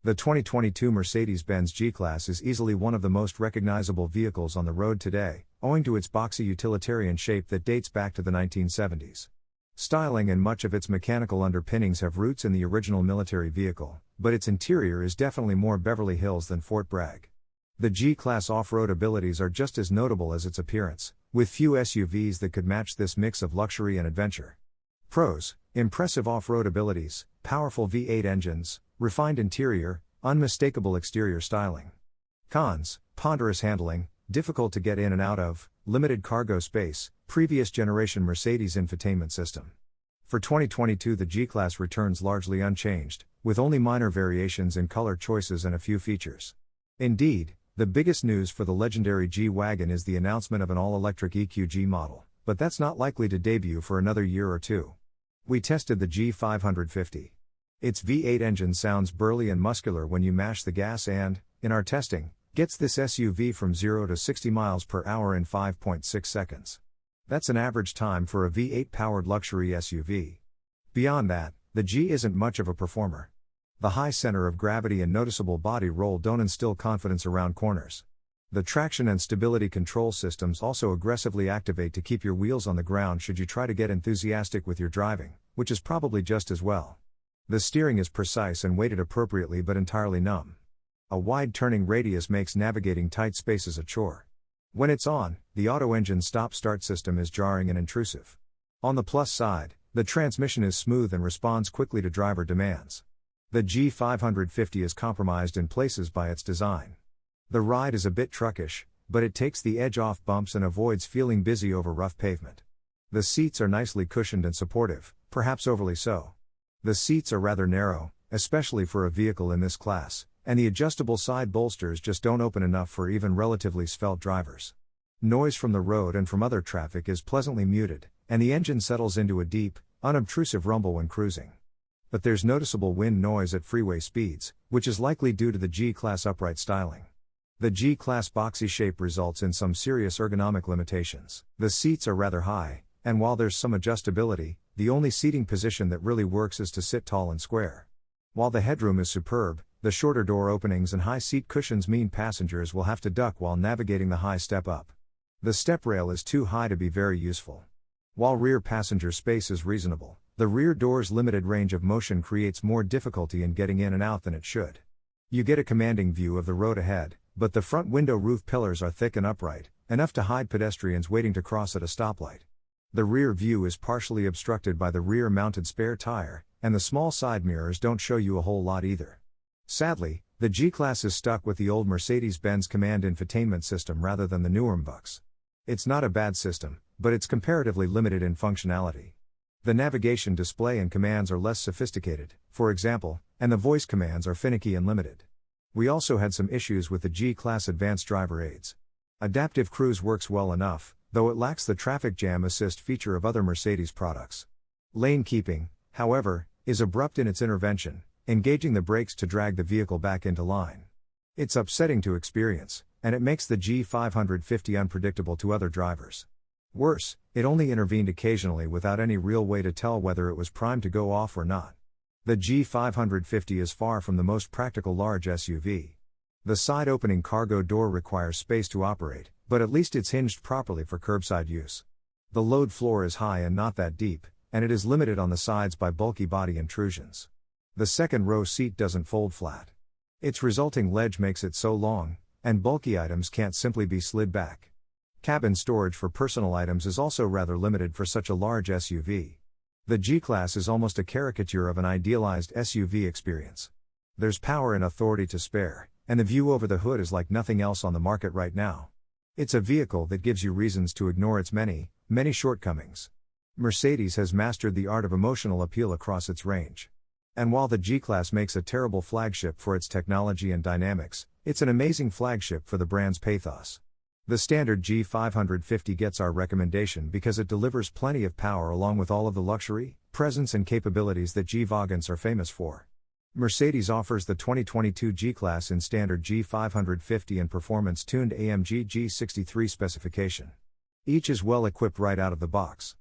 The 2022 Mercedes-Benz G-Class is easily one of the most recognizable vehicles on the road today, owing to its boxy utilitarian shape that dates back to the 1970s. Styling and much of its mechanical underpinnings have roots in the original military vehicle, but its interior is definitely more Beverly Hills than Fort Bragg. The G-Class off-road abilities are just as notable as its appearance, with few SUVs that could match this mix of luxury and adventure. Pros: impressive off-road abilities, powerful V8 engines, refined interior, unmistakable exterior styling. Cons: ponderous handling, difficult to get in and out of, limited cargo space, previous generation Mercedes infotainment system. For 2022, the G-Class returns largely unchanged, with only minor variations in color choices and a few features. Indeed, the biggest news for the legendary G-Wagon is the announcement of an all-electric EQG model, but that's not likely to debut for another year or two. We tested the G550. Its V8 engine sounds burly and muscular when you mash the gas and, in our testing, gets this SUV from 0 to 60 miles per hour in 5.6 seconds. That's an average time for a V8-powered luxury SUV. Beyond that, the G isn't much of a performer. The high center of gravity and noticeable body roll don't instill confidence around corners. The traction and stability control systems also aggressively activate to keep your wheels on the ground should you try to get enthusiastic with your driving, which is probably just as well. The steering is precise and weighted appropriately but entirely numb. A wide turning radius makes navigating tight spaces a chore. When it's on, the auto-engine stop-start system is jarring and intrusive. On the plus side, the transmission is smooth and responds quickly to driver demands. The G550 is compromised in places by its design. The ride is a bit truckish, but it takes the edge off bumps and avoids feeling busy over rough pavement. The seats are nicely cushioned and supportive, perhaps overly so. The seats are rather narrow, especially for a vehicle in this class, and the adjustable side bolsters just don't open enough for even relatively svelte drivers. Noise from the road and from other traffic is pleasantly muted, and the engine settles into a deep, unobtrusive rumble when cruising. But there's noticeable wind noise at freeway speeds, which is likely due to the G-Class upright styling. The G-Class boxy shape results in some serious ergonomic limitations. The seats are rather high, and while there's some adjustability, the only seating position that really works is to sit tall and square. While the headroom is superb, the shorter door openings and high seat cushions mean passengers will have to duck while navigating the high step up. The step rail is too high to be very useful. While rear passenger space is reasonable, the rear door's limited range of motion creates more difficulty in getting in and out than it should. You get a commanding view of the road ahead, but the front window roof pillars are thick and upright, enough to hide pedestrians waiting to cross at a stoplight. The rear view is partially obstructed by the rear-mounted spare tire, and the small side mirrors don't show you a whole lot either. Sadly, the G-Class is stuck with the old Mercedes-Benz Command infotainment system rather than the newer MBUX. It's not a bad system, but it's comparatively limited in functionality. The navigation display and commands are less sophisticated, for example, and the voice commands are finicky and limited. We also had some issues with the G-Class advanced driver aids. Adaptive Cruise works well enough, though it lacks the traffic jam assist feature of other Mercedes products. Lane keeping, however, is abrupt in its intervention, engaging the brakes to drag the vehicle back into line. It's upsetting to experience, and it makes the G550 unpredictable to other drivers. Worse, it only intervened occasionally without any real way to tell whether it was primed to go off or not. The G550 is far from the most practical large SUV. The side-opening cargo door requires space to operate, but at least it's hinged properly for curbside use. The load floor is high and not that deep, and it is limited on the sides by bulky body intrusions. The second row seat doesn't fold flat. Its resulting ledge makes it so long, and bulky items can't simply be slid back. Cabin storage for personal items is also rather limited for such a large SUV. The G-Class is almost a caricature of an idealized SUV experience. There's power and authority to spare, and the view over the hood is like nothing else on the market right now. It's a vehicle that gives you reasons to ignore its many, many shortcomings. Mercedes has mastered the art of emotional appeal across its range. And while the G-Class makes a terrible flagship for its technology and dynamics, it's an amazing flagship for the brand's pathos. The standard G550 gets our recommendation because it delivers plenty of power along with all of the luxury, presence and capabilities that G-Wagons are famous for. Mercedes offers the 2022 G-Class in standard G550 and performance-tuned AMG G63 specification. Each is well equipped right out of the box.